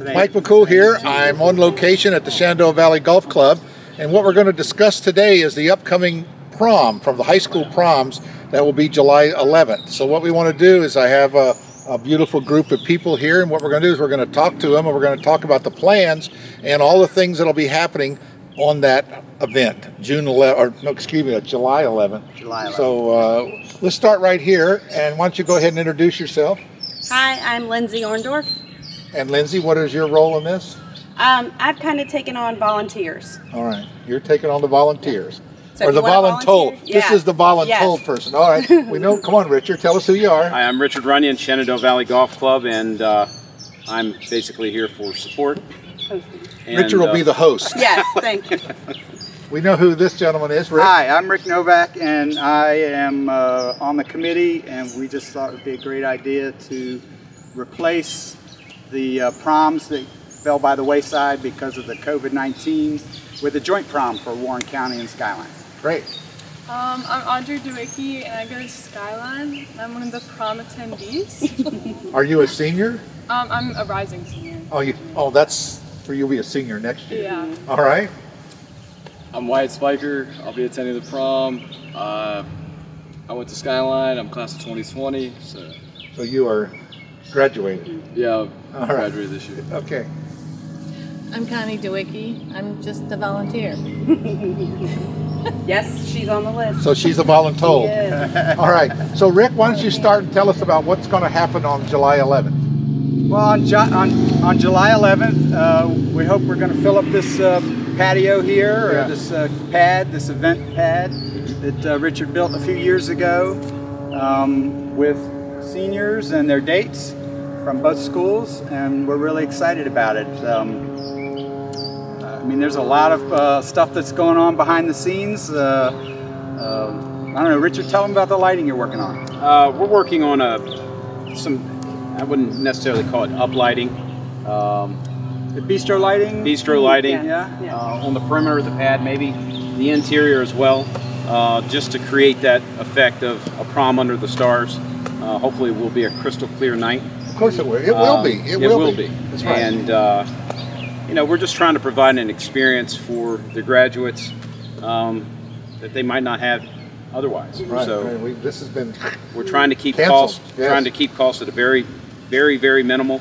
today? Mike McCool here. I'm on location at the Shenandoah Valley Golf Club, and what we're going to discuss today is the upcoming prom from the high school proms that will be July 11th. So what we want to do is I have a beautiful group of people here, and what we're going to do is we're going to talk to them, and we're going to talk about the plans and all the things that will be happening on that event, July 11th. July 11th. So let's start right here, and why don't you go ahead and introduce yourself? Hi, I'm Lindsay Orndorff. And Lindsay, what is your role in this? I've kind of taken on volunteers. All right, you're taking on the volunteers. So or the voluntold. Yeah. This is the voluntold Yes. person. All right, we know. Come on, Richard, tell us who you are. Hi, I'm Richard Runyon, Shenandoah Valley Golf Club, and I'm basically here for support. And, Richard will be the host. Yes, thank you. We know who this gentleman is, Rick. Hi, I'm Rick Novak, and I am on the committee, and we just thought it would be a great idea to replace the proms that fell by the wayside because of the COVID-19 with a joint prom for Warren County and Skyline. Great. I'm Audrey Dewicki, and I go to Skyline. I'm one of the prom attendees. Are you a senior? I'm a rising senior. Oh, that's for you'll be a senior next year. Yeah. All right. I'm Wyatt Spiker. I'll be attending the prom. I went to Skyline. I'm class of 2020. So you are graduated. Yeah, All right. graduated this year. Okay. I'm Connie Dewicki. I'm just a volunteer. Yes, she's on the list. So she's a voluntold. Yes. All right. So Rick, why don't you start and tell us about what's going to happen on July 11th? Well, on July 11th, we hope we're going to fill up this patio here, Yeah. or this pad, this event pad that Richard built a few years ago with seniors and their dates from both schools, and we're really excited about it. I mean, there's a lot of stuff that's going on behind the scenes. I don't know, Richard, tell them about the lighting you're working on. We're working on I wouldn't necessarily call it uplighting. The bistro lighting? Bistro lighting. Yeah. On the perimeter of the pad, maybe the interior as well, just to create that effect of a prom under the stars. Hopefully it will be a crystal clear night. Of course it will. It will be. It will be. That's right. And you know, we're just trying to provide an experience for the graduates that they might not have otherwise. Right. So Right. This has been we're trying to keep canceled. costs, Yes. trying to keep costs at a very, very minimal.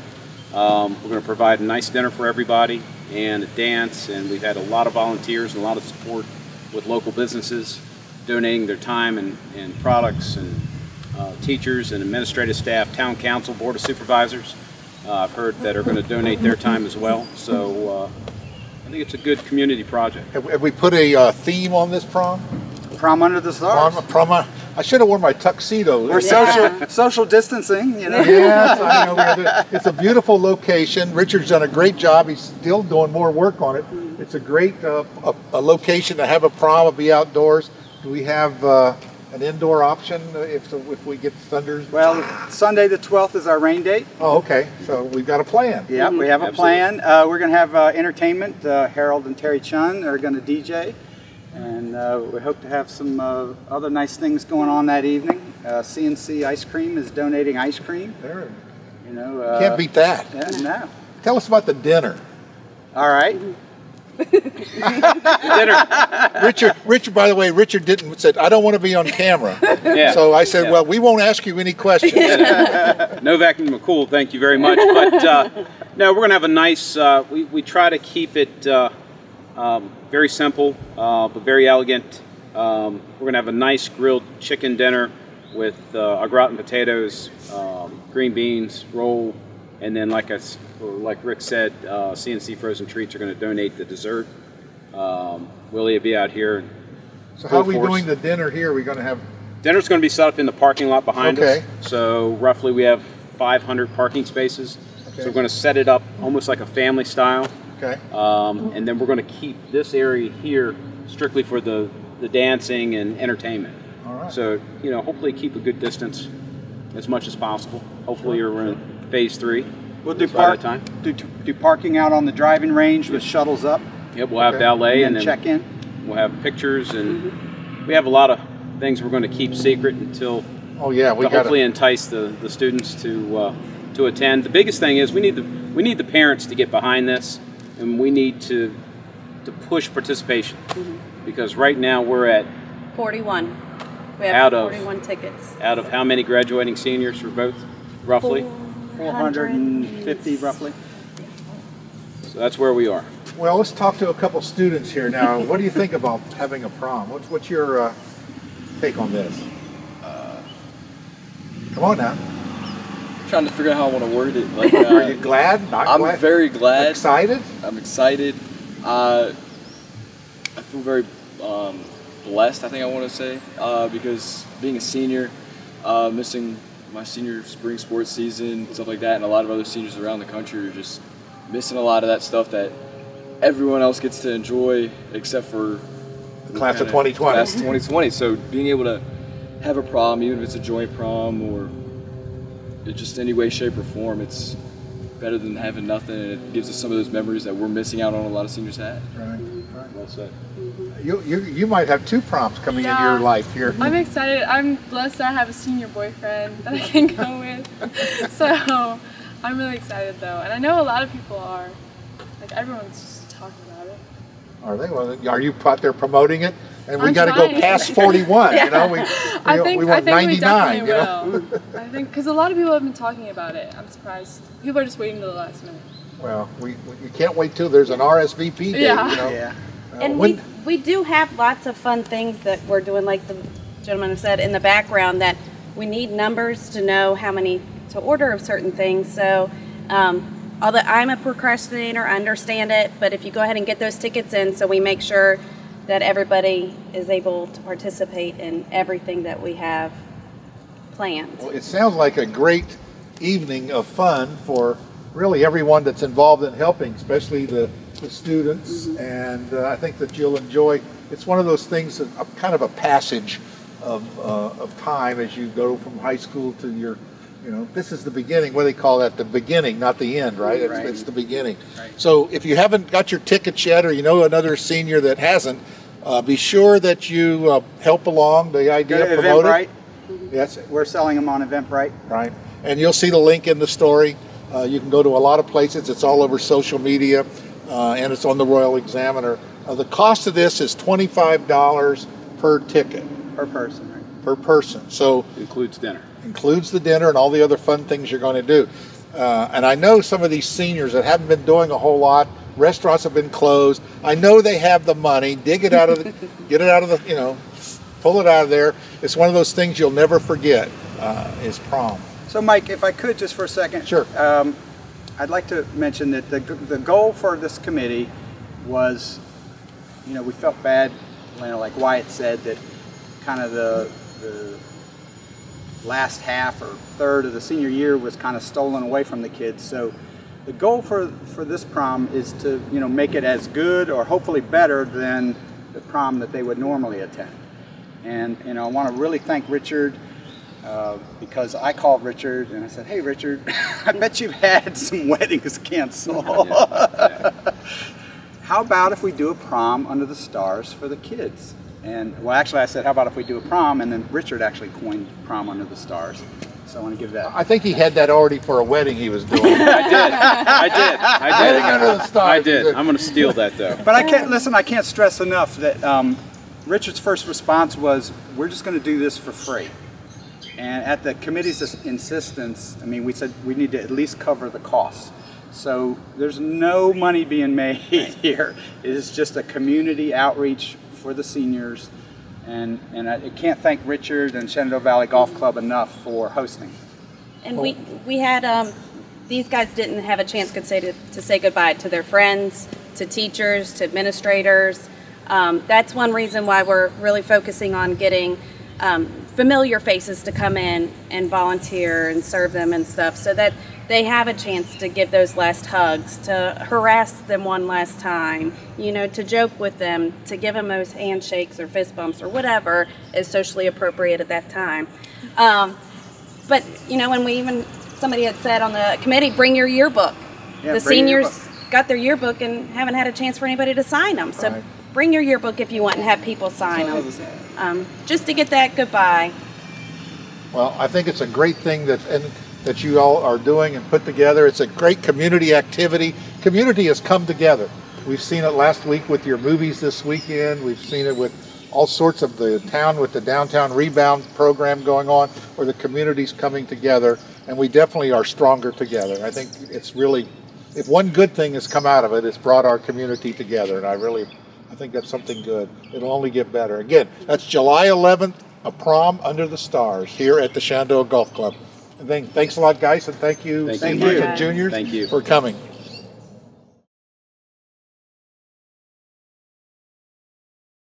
We're going to provide a nice dinner for everybody and a dance, and we've had a lot of volunteers and a lot of support with local businesses donating their time and products, and teachers and administrative staff, town council, board of supervisors, I've heard that are going to donate their time as well. So I think it's a good community project. Have we put a theme on this prom? Prom under the stars. Prom. I should have worn my tuxedo. We're social distancing, you know. Yes, I know. It's a beautiful location. Richard's done a great job. He's still doing more work on it. It's a great a location to have a prom and be outdoors. Do we have an indoor option if we get thunders? Well, Sunday the 12th is our rain date. Oh, okay. So we've got a plan. Yeah, we have a plan. We're going to have entertainment. Harold and Terry Chun are going to DJ. And we hope to have some other nice things going on that evening. CNC Ice Cream is donating ice cream. There. You know, Can't beat that. Yeah, no. Tell us about the dinner. All right. Richard, by the way, Richard said, I don't want to be on camera. Yeah. So I said, well, we won't ask you any questions. Novak and McCool, thank you very much. But no, we're going to have a nice, we try to keep it very simple, but very elegant. We're going to have a nice grilled chicken dinner with au gratin potatoes, green beans, roll, and then like Rick said, CNC Frozen Treats are going to donate the dessert. Willie will be out here. So how are we doing the dinner here? Are we going to have... Dinner's going to be set up in the parking lot behind Okay. us. So roughly we have 500 parking spaces. Okay. So we're going to set it up almost like a family style. Okay. And then we're going to keep this area here strictly for the dancing and entertainment. All right. So, you know, hopefully keep a good distance as much as possible. Hopefully you're in phase 3. We'll do, by that time. do parking out on the driving range with shuttles up. Yep, we'll have Okay. valet And and then then check in. we'll have pictures, and we have a lot of things we're going to keep secret until Oh, yeah. We to got hopefully entice the students to to attend. The biggest thing is we need the parents to get behind this, and we need to push participation, because right now we're at 41. We have Out of- 41 tickets. out of how many graduating seniors for both, roughly? 450 roughly. So that's where we are. Well, let's talk to a couple students here now. What do you think about having a prom? What's your take on this? Come on now. Trying to figure out how I want to word it. Like, Are you glad? Not I'm glad? very glad. Excited? I'm excited. I feel very blessed, I think I want to say, because being a senior, missing my senior spring sports season, stuff like that, and a lot of other seniors around the country are just missing a lot of that stuff that everyone else gets to enjoy except for The class of 2020. Class of 2020. So being able to have a prom, even if it's a joint prom or just any way, shape, or form, it's better than having nothing, and it gives us some of those memories that we're missing out on a lot of seniors had. Right. Well said. You might have 2 proms coming in Yeah. your life here. I'm excited. I'm blessed that I have a senior boyfriend that I can go with. So I'm really excited though. And I know a lot of people are. Like everyone's just talking about it. Are they? Well, are you out there promoting it? And we I'm got to go trying. past 41. You know, we want 99. we definitely You know. will. I think because a lot of people have been talking about it. I'm surprised. People are just waiting till the last minute. Well, we can't wait till there's an RSVP date. Yeah. You know. Yeah. And we do have lots of fun things that we're doing, like the gentleman said in the background, that we need numbers to know how many to order of certain things. So although I'm a procrastinator, I understand it, but if you go ahead and get those tickets in, so we make sure that everybody is able to participate in everything that we have planned. Well, it sounds like a great evening of fun for really everyone that's involved in helping, especially the students, and I think that you'll enjoy. It's one of those things, kind of a passage of time as you go from high school to your, this is the beginning. What do they call that? The beginning, not the end, right? Right. It's the beginning. Right. So if you haven't got your tickets yet, or you know another senior that hasn't, be sure that you help along the idea, Go to promote it. Eventbrite. Yes. We're selling them on Eventbrite. Right, and you'll see the link in the story. You can go to a lot of places. It's all over social media, and it's on the Royal Examiner. The cost of this is $25 per ticket. Per person, right? Per person. So Includes dinner. includes the dinner and all the other fun things you're going to do. And I know some of these seniors that haven't been doing a whole lot. Restaurants have been closed. I know they have the money. Dig it out of the, get it out of the, pull it out of there. It's one of those things you'll never forget. Is prom. So Mike, if I could just for a second. Sure. I'd like to mention that the goal for this committee was, we felt bad, like Wyatt said, that kind of the last half or third of the senior year was kind of stolen away from the kids. So the goal for this prom is to, make it as good or hopefully better than the prom that they would normally attend. And, I want to really thank Richard, because I called Richard and I said, hey Richard, I bet you've had some weddings canceled. How about if we do a prom under the stars for the kids? And well, actually I said, how about if we do a prom? And then Richard actually coined prom under the stars. So I want to give that. I think he had that already for a wedding he was doing. I did. Under the stars. I did. I'm going to steal that though. But I can't stress enough that Richard's first response was, we're just going to do this for free. And at the committee's insistence, we said we need to at least cover the costs. So there's no money being made here. It is just a community outreach for the seniors. And I can't thank Richard and Shenandoah Valley Golf Club enough for hosting. And we had, these guys didn't have a chance to say goodbye to their friends, to teachers, to administrators. That's one reason why we're really focusing on getting familiar faces to come in and volunteer and serve them and stuff, so that they have a chance to give those last hugs, to harass them one last time, to joke with them, to give them those handshakes or fist bumps or whatever is socially appropriate at that time. But when somebody had said on the committee, bring your yearbook. Yeah, The bring your seniors got their yearbook and haven't had a chance for anybody to sign them. So Right. bring your yearbook if you want and have people sign them. Just to get that goodbye. Well, I think it's a great thing and that you all are doing and put together. It's a great community activity. Community has come together. We've seen it last week with your movies this weekend. We've seen it with all sorts of the town, with the Downtown Rebound program going on, where the community's coming together, and we definitely are stronger together. I think it's really, if one good thing has come out of it, it's brought our community together, and I think that's something good. It'll only get better. Again, that's July 11th, a prom under the stars here at the Shenandoah Golf Club. And thanks a lot, guys, and thank you, Thank seniors you. and juniors, Thank you. for coming.